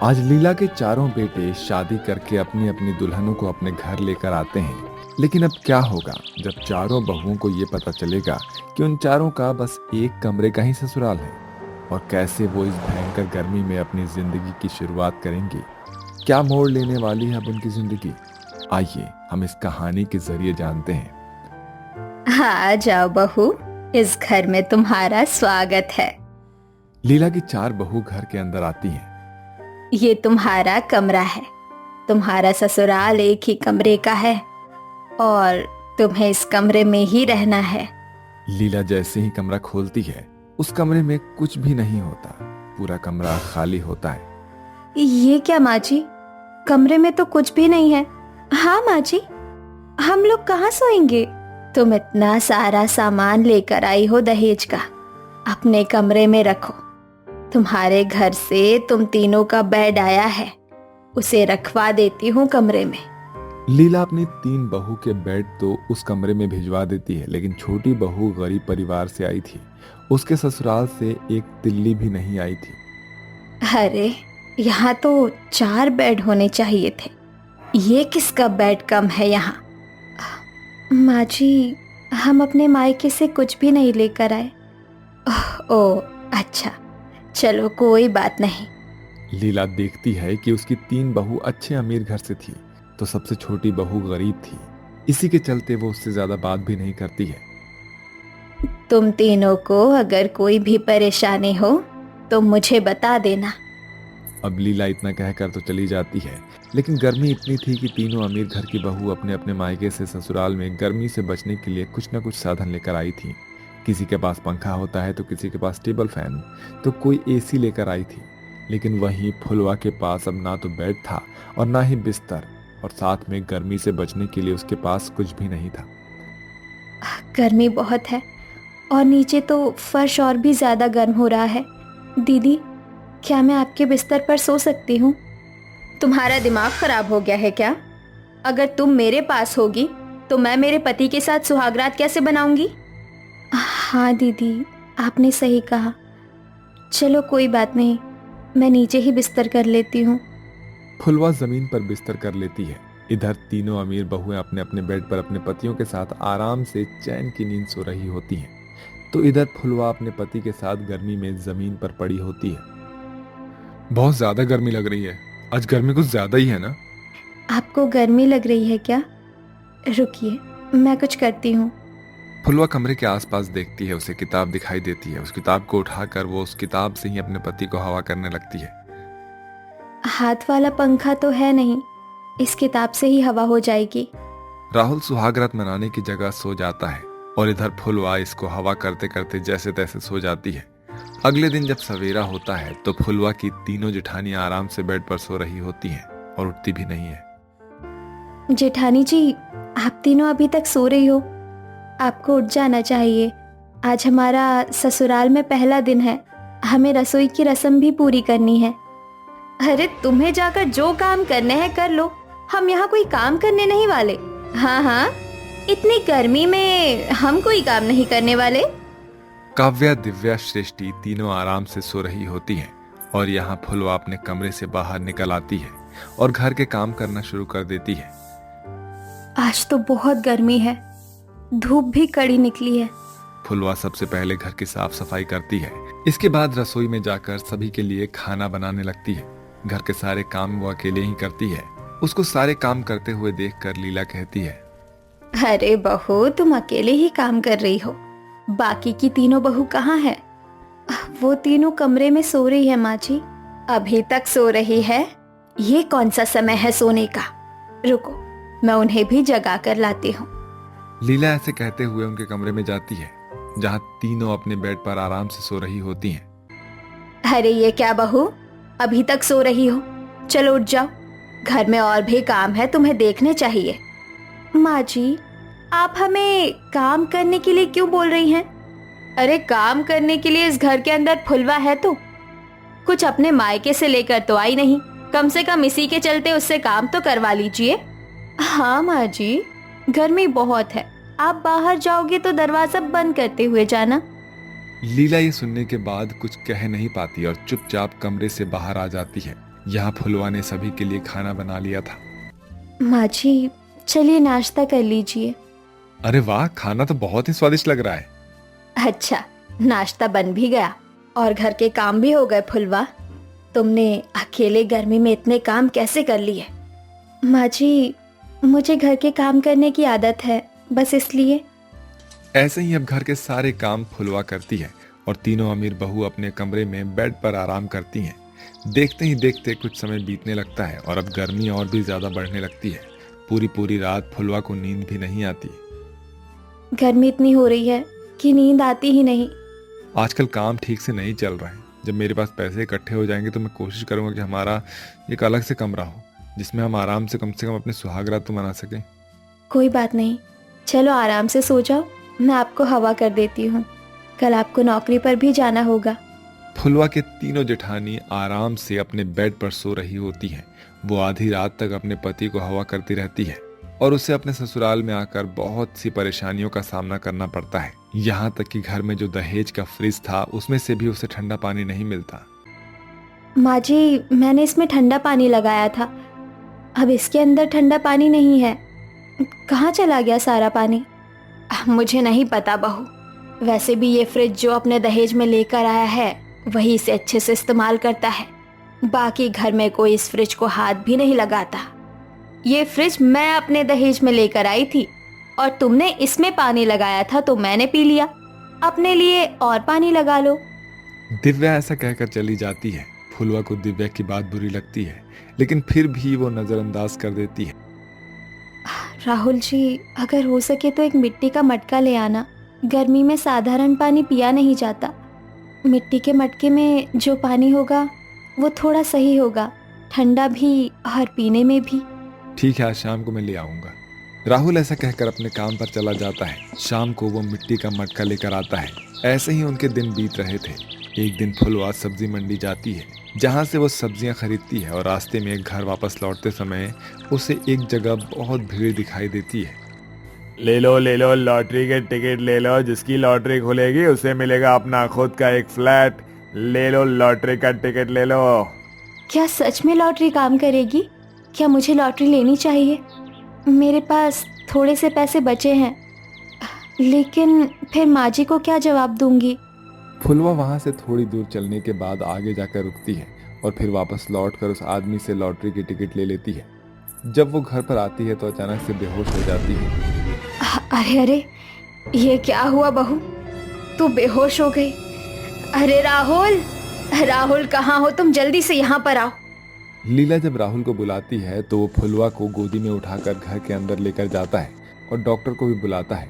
आज लीला के चारों बेटे शादी करके अपनी अपनी दुल्हनों को अपने घर लेकर आते हैं। लेकिन अब क्या होगा जब चारों बहुओं को ये पता चलेगा कि उन चारों का बस एक कमरे का ही ससुराल है, और कैसे वो इस भयंकर गर्मी में अपनी जिंदगी की शुरुआत करेंगे। क्या मोड़ लेने वाली है अब उनकी जिंदगी, आइए हम इस कहानी के जरिए जानते हैं। हाँ जाओ बहू, इस घर में तुम्हारा स्वागत है। लीला की चार बहू घर के अंदर आती हैं। ये तुम्हारा कमरा है। तुम्हारा ससुराल एक ही कमरे का है और तुम्हें इस कमरे में ही रहना है। लीला जैसे ही कमरा खोलती है, उस कमरे में कुछ भी नहीं होता। पूरा कमरा खाली होता है। ये क्या माँ जी, कमरे में तो कुछ भी नहीं है। हाँ माँ जी, हम लोग कहाँ सोएंगे? तुम इतना सारा सामान लेकर आई हो दहेज का, अपने कमरे में रखो। तुम्हारे घर से तुम तीनों का बेड आया है, उसे रखवा देती हूँ कमरे में। लीला अपनी तीन बहू के बेड तो उस कमरे में भिजवा देती है, लेकिन छोटी बहू गरीब परिवार से आई थी। उसके ससुराल से एक तिल्ली भी नहीं आई थी। अरे, यहाँ तो 4 बेड होने चाहिए थे। ये किसका बेड कम है यहाँ? माँ जी, हम अपने मायके से कुछ भी नहीं लेकर आए। ओह अच्छा, चलो कोई बात नहीं। लीला देखती है कि उसकी तीन बहू अच्छे अमीर घर से थी, तो सबसे छोटी बहू गरीब थी। इसी के चलते वो उससे ज्यादा बात भी नहीं करती है। तुम तीनों को अगर कोई भी परेशानी हो तो मुझे बता देना। अब लीला इतना कहकर तो चली जाती है, लेकिन गर्मी इतनी थी कि तीनों अमीर घर की बहू अपने अपने मायके से ससुराल में गर्मी से बचने के लिए कुछ न कुछ साधन लेकर आई थी। किसी के पास पंखा होता है तो किसी के पास टेबल फैन, तो कोई एसी लेकर आई थी। लेकिन वहीं फुलवा के पास अब ना तो बेड था और ना ही बिस्तर, और साथ में गर्मी से बचने के लिए उसके पास कुछ भी नहीं था। गर्मी बहुत है और नीचे तो फर्श और भी ज्यादा गर्म हो रहा है। दीदी, क्या मैं आपके बिस्तर पर सो सकती हूँ? तुम्हारा दिमाग खराब हो गया है क्या? अगर तुम मेरे पास होगी तो मैं मेरे पति के साथ सुहागरात कैसे बनाऊंगी? हाँ दीदी, आपने सही कहा। चलो कोई बात नहीं, मैं नीचे ही बिस्तर कर लेती हूँ। फुलवा जमीन पर बिस्तर कर लेती है। इधर तीनों अमीर बहुएं अपने अपने बेड पर अपने पतियों के साथ आराम से चैन की नींद सो रही होती हैं, तो इधर फुलवा अपने पति के साथ गर्मी में जमीन पर पड़ी होती है। बहुत ज्यादा गर्मी लग रही है, आज गर्मी कुछ ज्यादा ही है ना? आपको गर्मी लग रही है क्या? रुकिए, मैं कुछ करती हूँ। फुलवा कमरे के आसपास देखती है, उसे किताब दिखाई देती है। उस किताब को उठाकर वो उस किताब से ही अपने पति को हवा करने लगती है। हाथ वाला पंखा तो है नहीं, इस किताब से ही हवा हो जाएगी। राहुल सुहागरात मनाने की जगह सो जाता है और इधर फुलवा इसको हवा करते करते जैसे तैसे सो जाती है। अगले दिन जब सवेरा होता है तो फुलवा की तीनों जेठानियां आराम से बेड पर सो रही होती हैं और उठती भी नहीं है। जेठानी जी, आप तीनों अभी तक सो रही हो? आपको उठ जाना चाहिए। आज हमारा ससुराल में पहला दिन है, हमें रसोई की रस्म भी पूरी करनी है। अरे तुम्हें जाकर जो काम करने हैं कर लो, हम यहाँ कोई काम करने नहीं वाले। हाँ हाँ, इतनी गर्मी में हम कोई काम नहीं करने वाले। काव्या, दिव्या, सृष्टि तीनों आराम से सो रही होती हैं और यहाँ फुलवा अपने कमरे से बाहर निकल आती है और घर के काम करना शुरू कर देती है। आज तो बहुत गर्मी है, धूप भी कड़ी निकली है। फुलवा सबसे पहले घर की साफ सफाई करती है। इसके बाद रसोई में जाकर सभी के लिए खाना बनाने लगती है। घर के सारे काम वो अकेले ही करती है। उसको सारे काम करते हुए देखकर लीला कहती है, अरे बहू, तुम अकेले ही काम कर रही हो, बाकी की तीनों बहू कहाँ है? वो तीनों कमरे में सो रही है माँ जी। अभी तक सो रही है? ये कौन सा समय है सोने का? रुको, मैं उन्हें भी जगा कर लाती हूँ। लीला ऐसे कहते हुए उनके कमरे में जाती है, जहाँ तीनों अपने बेड पर आराम से सो रही होती हैं। अरे ये क्या बहू, अभी तक सो रही हो? चलो उठ जाओ, घर में और भी काम है, तुम्हें देखने चाहिए। माँ जी, आप हमें काम करने के लिए क्यों बोल रही हैं? अरे काम करने के लिए इस घर के अंदर फुलवा है तो कुछ अपने मायके से लेकर तो आई नहीं, कम से कम इसी के चलते उससे काम तो करवा लीजिए। हाँ माँ जी, गर्मी बहुत है, आप बाहर जाओगे तो दरवाजा बंद करते हुए जाना। लीला ये सुनने के बाद कुछ कह नहीं पाती और चुपचाप कमरे से बाहर आ जाती है। यहाँ फुलवा ने सभी के लिए खाना बना लिया था। माँ जी, चलिए नाश्ता कर लीजिए। अरे वाह, खाना तो बहुत ही स्वादिष्ट लग रहा है। अच्छा, नाश्ता बन भी गया और घर के काम भी हो गए। फुलवा, तुमने अकेले गर्मी में इतने काम कैसे कर लिए? माँ जी, मुझे घर के काम करने की आदत है, बस इसलिए। ऐसे ही अब घर के सारे काम फुलवा करती है और तीनों अमीर बहू अपने कमरे में बेड पर आराम करती हैं। देखते ही देखते कुछ समय बीतने लगता है और अब गर्मी और भी ज्यादा बढ़ने लगती है। पूरी पूरी रात फुलवा को नींद भी नहीं आती। गर्मी इतनी हो रही है कि नींद आती ही नहीं। आजकल काम ठीक से नहीं चल रहा है। जब मेरे पास पैसे इकट्ठे हो जाएंगे तो मैं कोशिश करूंगा कि हमारा एक अलग से कमरा हो, जिसमें हम आराम से कम अपने सुहाग रात तो मना सकें। कोई बात नहीं, चलो आराम से सो जाओ, मैं आपको हवा कर देती हूँ। कल आपको नौकरी पर भी जाना होगा। फुलवा के तीनों जेठानी आराम से अपने बेड पर सो रही होती हैं। वो आधी रात तक अपने पति को हवा करती रहती है और उसे अपने ससुराल में आकर बहुत सी परेशानियों का सामना करना पड़ता है। यहाँ तक कि घर में जो दहेज का फ्रिज था उसमें से भी उसे ठंडा पानी नहीं मिलता। माँ जी, मैंने इसमें ठंडा पानी लगाया था, अब इसके अंदर ठंडा पानी नहीं है। कहाँ चला गया सारा पानी? मुझे नहीं पता बहू। वैसे भी ये फ्रिज जो अपने दहेज में लेकर आया है वही इसे अच्छे से इस्तेमाल करता है। बाकी घर में कोई इस फ्रिज को हाथ भी नहीं लगाता। ये फ्रिज मैं अपने दहेज में लेकर आई थी और तुमने इसमें पानी लगाया था तो मैंने पी लिया। अपने लिए और पानी लगा लो। दिव्या ऐसा कहकर चली जाती है। फुलवा को दिव्या की बात बुरी लगती है, लेकिन फिर भी वो नजरअंदाज कर देती है। राहुल जी, अगर हो सके तो एक मिट्टी का मटका ले आना। गर्मी में साधारण पानी पिया नहीं जाता। मिट्टी के मटके में जो पानी होगा वो थोड़ा सही होगा, ठंडा भी और पीने में भी। ठीक है, आज शाम को मैं ले आऊंगा। राहुल ऐसा कहकर अपने काम पर चला जाता है। शाम को वो मिट्टी का मटका लेकर आता है। ऐसे ही उनके दिन बीत रहे थे। एक दिन फुलवा सब्जी मंडी जाती है, जहाँ से वो सब्जियां खरीदती है और रास्ते में घर वापस लौटते समय उसे एक जगह बहुत भीड़ दिखाई देती है। ले लो लॉटरी के टिकट ले लो। जिसकी लॉटरी खुलेगी उसे मिलेगा अपना खुद का एक फ्लैट। ले लो लॉटरी का टिकट ले लो। क्या सच में लॉटरी काम करेगी? क्या मुझे लॉटरी लेनी चाहिए? मेरे पास थोड़े से पैसे बचे हैं, लेकिन फिर माँ जी को क्या जवाब दूंगी? फुलवा वहां से थोड़ी दूर चलने के बाद आगे जाकर रुकती है और फिर वापस लौटकर उस आदमी से लॉटरी की टिकट ले लेती है। जब वो घर पर आती है तो अचानक से बेहोश हो जाती है। अरे अरे, ये क्या हुआ बहू? तू बेहोश हो गई? अरे राहुल, राहुल कहाँ हो तुम? जल्दी से यहाँ पर आओ। लीला जब राहुल को बुलाती है तो वो फुलवा को गोदी में उठाकर घर के अंदर लेकर जाता है और डॉक्टर को भी बुलाता है।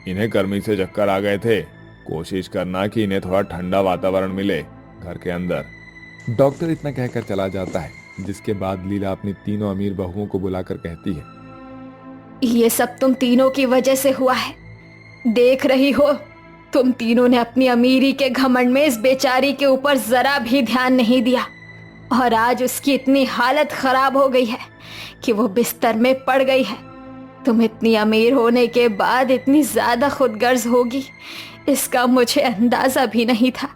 इन्हें गर्मी से चक्कर आ गए थे, कोशिश करना कि इन्हें थोड़ा ठंडा वातावरण मिले घर के अंदर। डॉक्टर इतना कहकर चला जाता है, जिसके बाद लीला अपनी तीनों अमीर बहुओं को बुलाकर कहती है, ये सब तुम तीनों की वजह से हुआ है। देख रही हो, तुम तीनों ने अपनी अमीरी के घमंड में इस बेचारी के ऊपर जरा भी ध्यान नहीं दिया और आज उसकी इतनी हालत खराब हो गई है कि वो बिस्तर में पड़ गई है। तुम इतनी अमीर होने के बाद इतनी ज्यादा खुदगर्ज होगी, इसका मुझे अंदाजा भी नहीं था।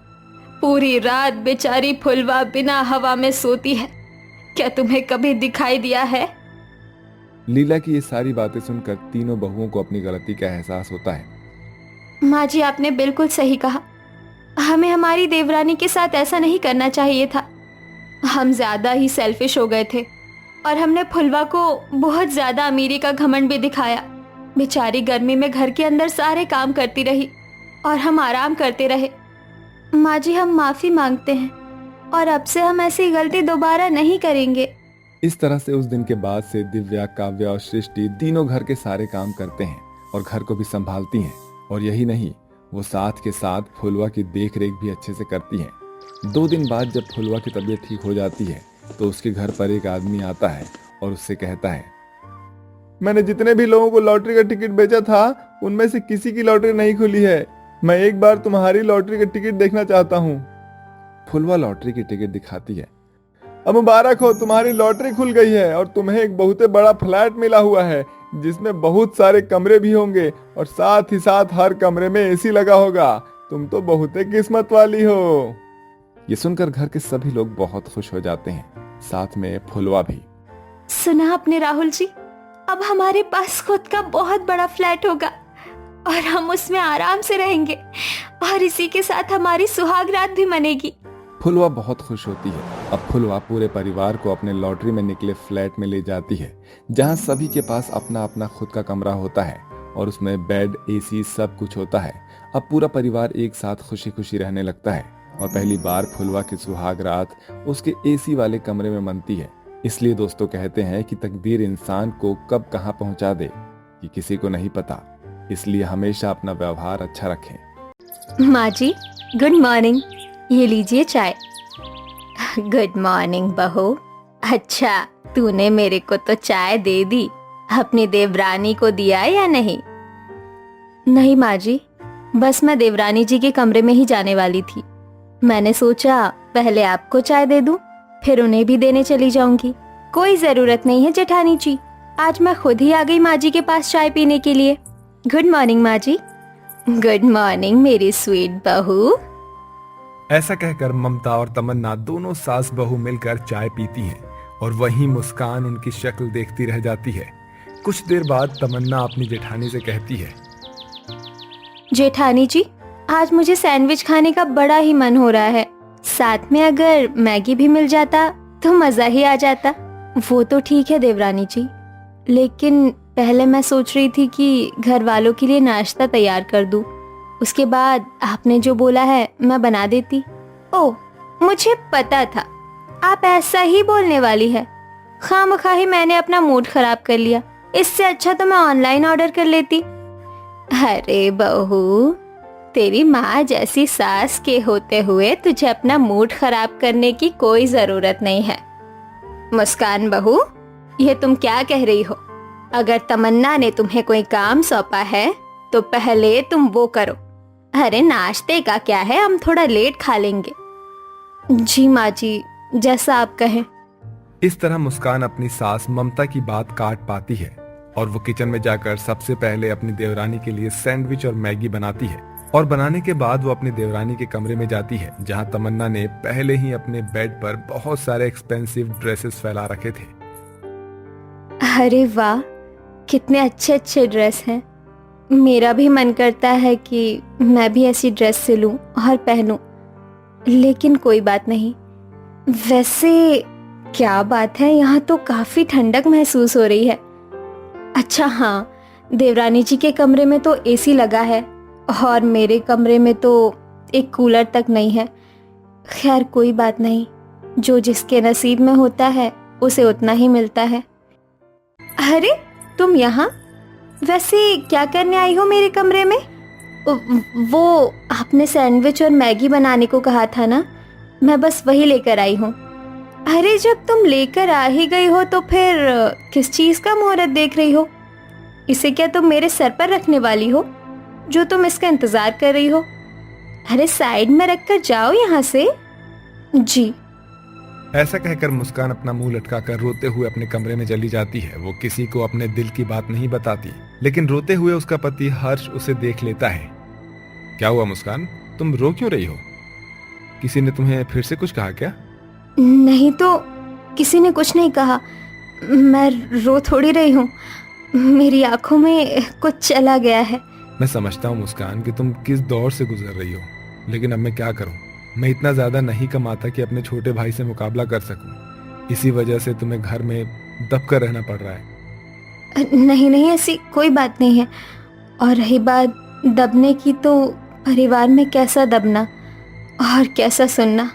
पूरी रात बेचारी फुलवा बिना हवा में सोती है। क्या तुम्हें कभी दिखाई दिया है? लीला की ये सारी बातें सुनकर तीनों बहुओं को अपनी गलती का एहसास होता है। माँ जी, आपने बिल्कुल सही कहा। हमें हमारी देवरानी के साथ ऐसा नहीं करना चाहिए था। हम ज्यादा ही सेल्फिश हो गए थे और हमने फुलवा को बहुत ज्यादा अमीरी का घमंड भी दिखाया। बेचारी गर्मी में घर के अंदर सारे काम करती रही और हम आराम करते रहे। माँ जी, हम माफी मांगते हैं और अब से हम ऐसी गलती दोबारा नहीं करेंगे। इस तरह से उस दिन के बाद से दिव्या, काव्या और सृष्टि तीनों घर के सारे काम करते हैं और घर को भी संभालती हैं। और यही नहीं, वो साथ के साथ फुलवा की देख रेख भी अच्छे से करती हैं। 2 दिन बाद जब फुलवा की तबीयत ठीक हो जाती है तो उसके घर पर एक आदमी आता है और उससे कहता है, मैंने जितने भी लोगों को लॉटरी का टिकट बेचा था उनमें से किसी की लॉटरी नहीं खुली है। मैं एक बार तुम्हारी लॉटरी का टिकट देखना चाहता हूँ। फुलवा लॉटरी की टिकट दिखाती है। अब मुबारक हो, तुम्हारी लॉटरी खुल गई है और तुम्हें एक बहुत बड़ा फ्लैट मिला हुआ है जिसमें बहुत सारे कमरे भी होंगे और साथ ही साथ हर कमरे में एसी लगा होगा। तुम तो बहुत किस्मत वाली हो। ये सुनकर घर के सभी लोग बहुत खुश हो जाते हैं। साथ में फुलवा भी। सुना आपने राहुल जी, अब हमारे पास खुद का बहुत बड़ा फ्लैट होगा और हम उसमें आराम से रहेंगे और इसी के साथ हमारी सुहाग रात भी मनेगी। फुलवा बहुत खुश होती है। अब फुलवा पूरे परिवार को अपने लॉटरी में निकले फ्लैट में ले जाती है, जहां सभी के पास अपना अपना खुद का कमरा होता है और उसमें बेड, एसी सब कुछ होता है। अब पूरा परिवार एक साथ खुशी खुशी रहने लगता है और पहली बार फुलवा की सुहाग रात उसके एसी वाले कमरे में मनती है। इसलिए दोस्तों कहते हैं कि तकदीर इंसान को कब कहां पहुंचा दे ये किसी को नहीं पता, इसलिए हमेशा अपना व्यवहार अच्छा रखें। माँ जी, गुड मॉर्निंग, ये लीजिए चाय। गुड मॉर्निंग बहू। अच्छा, तूने मेरे को तो चाय दे दी, अपनी देवरानी को दिया या नहीं? नहीं माँ जी, बस मैं देवरानी जी के कमरे में ही जाने वाली थी। मैंने सोचा पहले आपको चाय दे दूं, फिर उन्हें भी देने चली जाऊंगी। कोई जरूरत नहीं है जेठानी जी, आज मैं खुद ही आ गई माँ जी के पास चाय पीने के लिए। गुड मॉर्निंग माँ जी। गुड मॉर्निंग मेरी स्वीट बहू। ऐसा कहकर ममता और तमन्ना दोनों सास बहू मिलकर चाय पीती हैं और वहीं मुस्कान उनकी शक्ल देखती रह जाती है। कुछ देर बाद तमन्ना अपनी जेठानी से कहती है, जेठानी जी, आज मुझे सैंडविच खाने का बड़ा ही मन हो रहा है, साथ में अगर मैगी भी मिल जाता तो मजा ही आ जाता। वो तो ठीक है देवरानी जी, लेकिन पहले मैं सोच रही थी कि घर वालों के लिए नाश्ता तैयार कर दूं। उसके बाद आपने जो बोला है मैं बना देती। ओह, मुझे पता था आप ऐसा ही बोलने वाली है। खामखा ही मैंने अपना मूड खराब कर लिया, इससे अच्छा तो मैं ऑनलाइन ऑर्डर कर लेती। अरे बहू, तेरी माँ जैसी सास के होते हुए तुझे अपना मूड खराब करने की कोई जरूरत नहीं है। मुस्कान बहू, ये तुम क्या कह रही हो? अगर तमन्ना ने तुम्हें कोई काम सौंपा है तो पहले तुम वो करो। अरे नाश्ते का क्या है, हम थोड़ा लेट खा लेंगे। जी माँ जी, जैसा आप कहें। इस तरह मुस्कान अपनी सास ममता की बात काट पाती है और वो किचन में जाकर सबसे पहले अपनी देवरानी के लिए सैंडविच और मैगी बनाती है और बनाने के बाद वो अपनी देवरानी के कमरे में जाती है, जहां तमन्ना ने पहले ही अपने बेड पर बहुत सारे एक्सपेंसिव ड्रेसेस फैला रखे थे। अरे वाह, कितने अच्छे अच्छे ड्रेस हैं। मेरा भी मन करता है कि मैं भी ऐसी ड्रेस सिलूं और पहनूं, लेकिन कोई बात नहीं। वैसे क्या बात है, यहाँ तो काफी ठंडक महसूस हो रही है। अच्छा हाँ, देवरानी जी के कमरे में तो एसी लगा है और मेरे कमरे में तो एक कूलर तक नहीं है। खैर कोई बात नहीं, जो जिसके नसीब में होता है उसे उतना ही मिलता है। अरे तुम यहाँ वैसे क्या करने आई हो मेरे कमरे में? वो आपने सैंडविच और मैगी बनाने को कहा था ना, मैं बस वही लेकर आई हूँ। अरे जब तुम लेकर आ ही गई हो तो फिर किस चीज का मुहूर्त देख रही हो? इसे क्या तुम मेरे सर पर रखने वाली हो जो तुम इसका इंतजार कर रही हो? अरे साइड में रखकर जाओ यहाँ से। जी। ऐसा कहकर मुस्कान अपना मुंह लटकाकर रोते हुए अपने कमरे में चली जाती है। वो किसी को अपने दिल की बात नहीं बताती, लेकिन रोते हुए उसका पति हर्ष उसे देख लेता है। क्या हुआ मुस्कान, तुम रो क्यों रही हो? किसी ने तुम्हें फिर से कुछ कहा क्या? नहीं तो किसी ने कुछ नहीं कहा, मैं रो थोड़ी रही हूँ, मेरी आंखों में कुछ चला गया है। मैं समझता हूँ मुस्कान कि तुम किस दौर से गुजर रही हो, लेकिन अब मैं क्या करूँ? मैं इतना ज्यादा नहीं कमाता कि अपने छोटे भाई से मुकाबला कर सकूं। इसी वजह से तुम्हें घर में दब कर रहना पड़ रहा है। नहीं नहीं, ऐसी कोई बात नहीं है। और रही बात दबने की, तो परिवार में कैसा दबना और कैसा सुनना,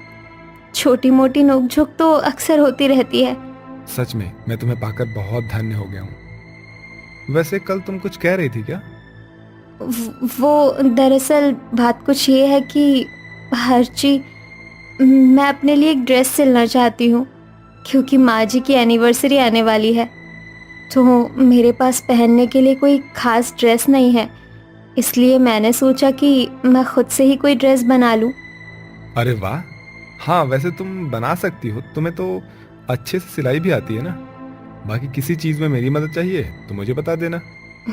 छोटी मोटी नोकझोंक तो अक्सर होती रहती है। सच में मैं तुम्हें पाकर बहुत धन्य हो गया हूँ। वैसे कल तुम कुछ कह रही थी क्या? वो दरअसल बात कुछ ये है कि हर्षी, मैं अपने लिए एक ड्रेस सिलना चाहती हूँ, क्योंकि माँ जी की एनिवर्सरी आने वाली है, तो मेरे पास पहनने के लिए कोई खास ड्रेस नहीं है। इसलिए मैंने सोचा कि मैं खुद से ही कोई ड्रेस बना लूँ। अरे वाह, हाँ वैसे तुम बना सकती हो, तुम्हें तो अच्छे से सिलाई भी आती है ना। बाकी किसी चीज में मेरी मदद चाहिए तो मुझे बता देना।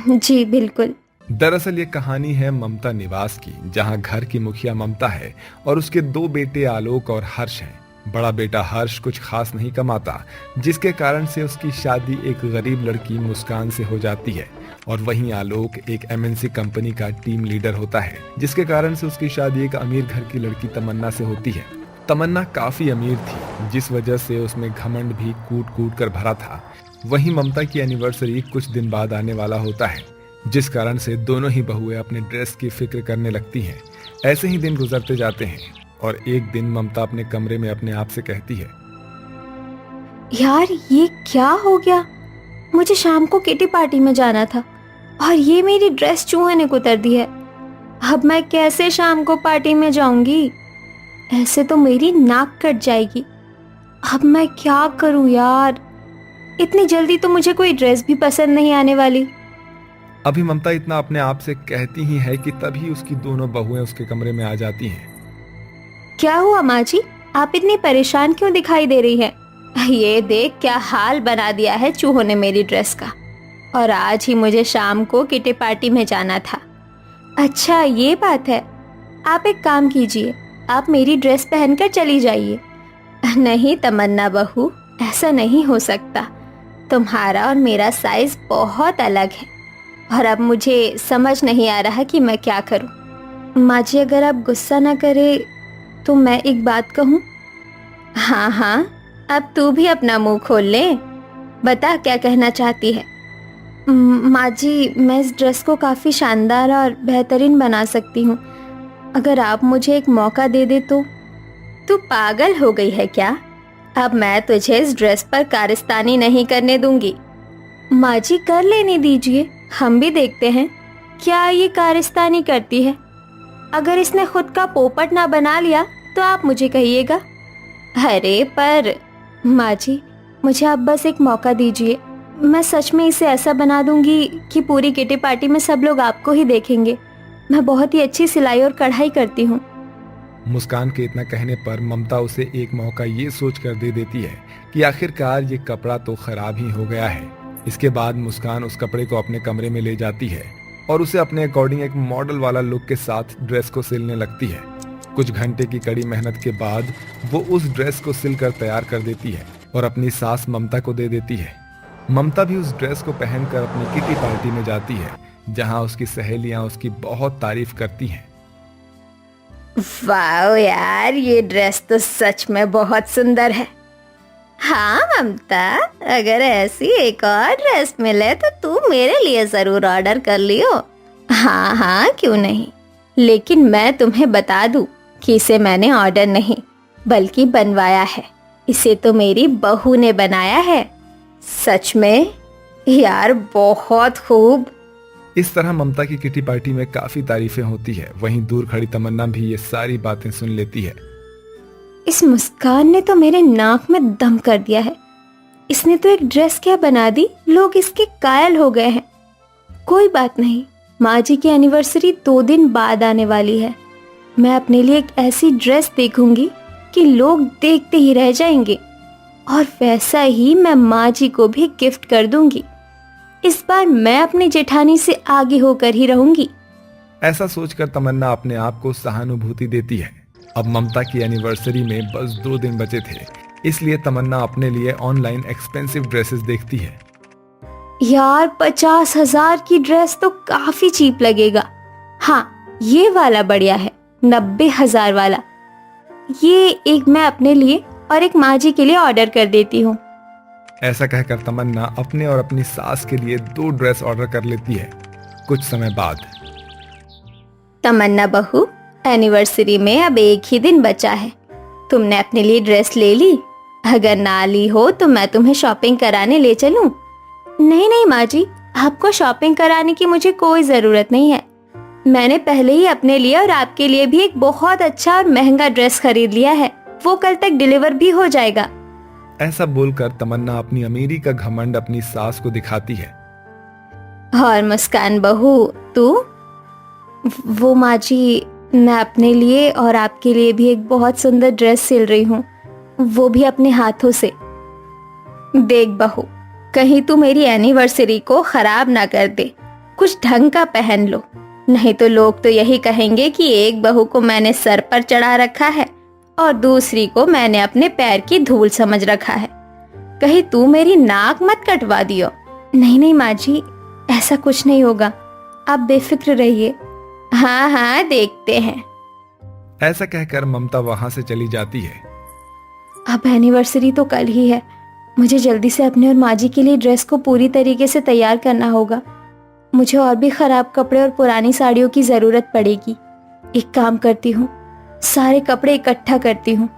जी बिल्कुल। दरअसल ये कहानी है ममता निवास की, जहां घर की मुखिया ममता है और उसके दो बेटे आलोक और हर्ष हैं। बड़ा बेटा हर्ष कुछ खास नहीं कमाता, जिसके कारण से उसकी शादी एक गरीब लड़की मुस्कान से हो जाती है। और वहीं आलोक एक एमएनसी कंपनी का टीम लीडर होता है, जिसके कारण से उसकी शादी एक अमीर घर की लड़की तमन्ना से होती है। तमन्ना काफी अमीर थी, जिस वजह से उसमें घमंड भी कूट कूट कर भरा था। वहीं ममता की एनिवर्सरी कुछ दिन बाद आने वाला होता है, जिस कारण से दोनों ही बहुएं अपने ड्रेस की फिक्र करने लगती हैं। ऐसे ही दिन गुजरते जाते हैं और एक दिन ममता अपने कमरे में अपने आप से कहती है, यार ये क्या हो गया? मुझे शाम को किटी पार्टी में जाना था और ये मेरी ड्रेस चूहे ने कुतर दी है। अब मैं कैसे शाम को पार्टी में जाऊंगी? ऐसे तो मेरी नाक कट जाएगी। अब मैं क्या करूं यार? इतनी जल्दी तो मुझे कोई ड्रेस भी पसंद नहीं आने वाली। अभी ममता इतना अपने आप से कहती ही है कि तभी उसकी दोनों बहुएं उसके कमरे में आ जाती हैं। क्या हुआ माँ जी? आप इतनी परेशान क्यों दिखाई दे रही हैं? ये देख क्या हाल बना दिया है चूहों ने मेरी ड्रेस का। और आज ही मुझे शाम को किटी पार्टी में जाना था। अच्छा ये बात है। आप एक काम कीजिए, आप मेरी ड्रेस पहनकर चली जाइए। नहीं तमन्ना बहू, ऐसा नहीं हो सकता। तुम्हारा और मेरा साइज बहुत अलग है और अब मुझे समझ नहीं आ रहा कि मैं क्या करूं। माँ जी अगर आप गुस्सा ना करे तो मैं एक बात कहूं? हाँ हाँ, अब तू भी अपना मुंह खोल ले। बता क्या कहना चाहती है। माँ जी मैं इस ड्रेस को काफ़ी शानदार और बेहतरीन बना सकती हूँ, अगर आप मुझे एक मौका दे दे तो। तू पागल हो गई है क्या? अब मैं तुझे इस ड्रेस पर कारस्तानी नहीं करने दूंगी। माँ जी कर लेने दीजिए, हम भी देखते हैं क्या ये कारस्तानी करती है। अगर इसने खुद का पोपट ना बना लिया तो आप मुझे कहिएगा। अरे पर माँ जी मुझे आप बस एक मौका दीजिए, मैं सच में इसे ऐसा बना दूंगी कि पूरी किटी पार्टी में सब लोग आपको ही देखेंगे। मैं बहुत ही अच्छी सिलाई और कढ़ाई करती हूँ। मुस्कान के इतना कहने पर ममता उसे एक मौका ये सोच कर दे देती है कि आखिरकार ये कपड़ा तो खराब ही हो गया है। इसके बाद मुस्कान उस कपड़े को अपने कमरे में ले जाती है और उसे अपने अकॉर्डिंग एक मॉडल वाला लुक के साथ ड्रेस को सिलने लगती है। कुछ घंटे की कड़ी मेहनत के बाद वो उस ड्रेस को सिलकर तैयार कर देती है और अपनी सास ममता को दे देती है। ममता भी उस ड्रेस को पहनकर अपनी किटी पार्टी में जाती है, जहां उसकी सहेलियां उसकी बहुत तारीफ करती हैं। वाह यार, ये ड्रेस तो सच में बहुत सुंदर है। हाँ ममता, अगर ऐसी एक और ड्रेस मिले तो तू मेरे लिए जरूर ऑर्डर कर लियो। हाँ हाँ क्यों नहीं, लेकिन मैं तुम्हें बता दूं कि इसे मैंने ऑर्डर नहीं बल्कि बनवाया है। इसे तो मेरी बहू ने बनाया है। सच में यार बहुत खूब। इस तरह ममता की किटी पार्टी में काफी तारीफें होती है। वहीं दूर खड़ी तमन्ना भी ये सारी बातें सुन लेती है। इस मुस्कान ने तो मेरे नाक में दम कर दिया है। इसने तो एक ड्रेस क्या बना दी, लोग इसके कायल हो गए हैं। कोई बात नहीं, माँ जी की एनिवर्सरी 2 दिन बाद आने वाली है। मैं अपने लिए एक ऐसी ड्रेस देखूंगी कि लोग देखते ही रह जाएंगे और वैसा ही मैं माँ जी को भी गिफ्ट कर दूंगी। इस बार मैं अपनी जेठानी से आगे होकर ही रहूंगी। ऐसा सोचकर तमन्ना अपने आप को सहानुभूति देती है। अब ममता की एनिवर्सरी में बस 2 दिन बचे थे, इसलिए तमन्ना अपने लिए ऑनलाइन एक्सपेंसिव ड्रेसेस देखती है। यार 50,000 की ड्रेस तो काफी चीप लगेगा। हाँ ये वाला बढ़िया है, 90,000 वाला। ये एक मैं अपने लिए और एक माँ जी के लिए ऑर्डर कर देती हूँ। ऐसा कहकर तमन्ना अपने और अपनी सास के लिए 2 ड्रेस ऑर्डर कर लेती है। कुछ समय बाद तमन्ना बहू, एनिवर्सरी में अब 1 ही दिन बचा है। तुमने अपने लिए ड्रेस ले ली? अगर ना ली हो तो मैं तुम्हें शॉपिंग कराने ले चलूं? नहीं नहीं माँ जी, आपको शॉपिंग कराने की मुझे कोई जरूरत नहीं है। मैंने पहले ही अपने लिए और आपके लिए भी एक बहुत अच्छा और महंगा ड्रेस खरीद लिया है। वो कल तक डिलीवर भी हो जाएगा। ऐसा बोलकर तमन्ना अपनी अमीरी का घमंड अपनी सास को दिखाती है। और मुस्कान बहू तू? वो माँ जी, मैं अपने लिए और आपके लिए भी एक बहुत सुंदर ड्रेस सिल रही हूँ, वो भी अपने हाथों से। देख बहू, कहीं तू मेरी एनिवर्सरी को खराब ना कर दे। कुछ ढंग का पहन लो, नहीं तो लोग तो यही कहेंगे कि एक बहू को मैंने सर पर चढ़ा रखा है और दूसरी को मैंने अपने पैर की धूल समझ रखा है। कहीं तू मेरी नाक मत कटवा दियो। नहीं नहीं माँ जी, ऐसा कुछ नहीं होगा, आप बेफिक्र रहिए। हाँ हाँ देखते हैं। ऐसा कहकर ममता वहां से चली जाती है। अब एनिवर्सरी तो कल ही है, मुझे जल्दी से अपने और माँ जी के लिए ड्रेस को पूरी तरीके से तैयार करना होगा। मुझे और भी खराब कपड़े और पुरानी साड़ियों की जरूरत पड़ेगी। एक काम करती हूँ, सारे कपड़े इकट्ठा करती हूँ।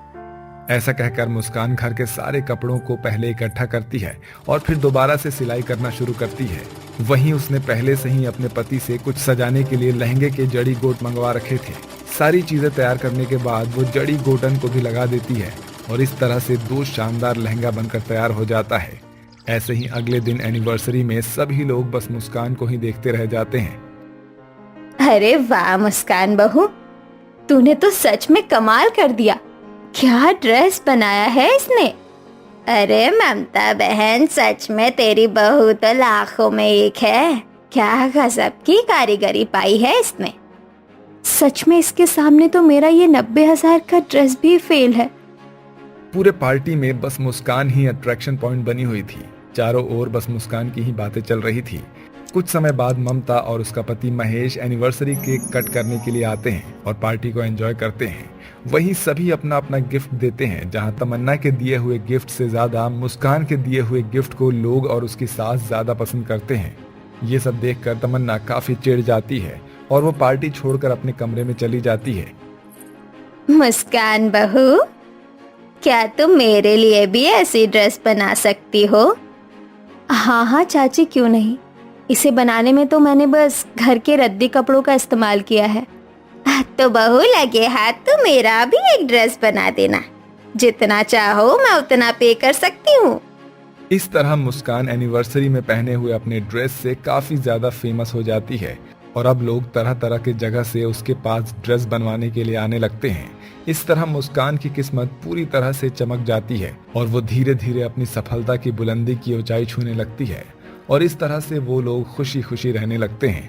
ऐसा कहकर मुस्कान घर के सारे कपड़ों को पहले इकट्ठा करती है और फिर दोबारा से सिलाई करना शुरू करती है। वहीं उसने पहले से ही अपने पति से कुछ सजाने के लिए लहंगे के जड़ी गोट मंगवा रखे थे। सारी चीजें तैयार करने के बाद वो जड़ी गोटन को भी लगा देती है और इस तरह से 2 शानदार लहंगा बनकर तैयार हो जाता है। ऐसे ही अगले दिन एनिवर्सरी में सभी लोग बस मुस्कान को ही देखते रह जाते हैं। अरे वाह मुस्कान बहू, तूने तो सच में कमाल कर दिया। क्या ड्रेस बनाया है इसने। अरे ममता बहन, सच में तेरी बहू तो लाखों में एक है। क्या गजब की कारीगरी पाई है इसने। सच में इसके सामने तो मेरा ये 90,000 का ड्रेस भी फेल है। पूरे पार्टी में बस मुस्कान ही अट्रैक्शन पॉइंट बनी हुई थी। चारों ओर बस मुस्कान की ही बातें चल रही थी। कुछ समय बाद ममता और उसका पति महेश एनिवर्सरी केक कट करने के लिए आते हैं और पार्टी को एंजॉय करते हैं। वहीं सभी अपना अपना गिफ्ट देते हैं, जहां तमन्ना के दिए हुए गिफ्ट से ज्यादा मुस्कान के दिए हुए गिफ्ट को लोग और उसकी सास ज्यादा पसंद करते हैं। ये सब देखकर तमन्ना काफी चिढ़ जाती है और वो पार्टी छोड़कर अपने कमरे में चली जाती है। मुस्कान बहू, क्या तुम मेरे लिए भी ऐसी ड्रेस बना सकती हो। हाँ हाँ चाची, क्यों नहीं। इसे बनाने में तो मैंने बस घर के रद्दी कपड़ों का इस्तेमाल किया है। तो बहू लगे हाथ तो मेरा भी एक ड्रेस बना देना। जितना चाहो मैं उतना पे कर सकती हूँ। इस तरह मुस्कान एनिवर्सरी में पहने हुए अपने ड्रेस से काफी ज्यादा फेमस हो जाती है और अब लोग तरह तरह के जगह से उसके पास ड्रेस बनवाने के लिए आने लगते हैं। इस तरह मुस्कान की किस्मत पूरी तरह से चमक जाती है और वो धीरे धीरे अपनी सफलता की बुलंदी की ऊंचाई छूने लगती है और इस तरह से वो लोग खुशी खुशी रहने लगते हैं।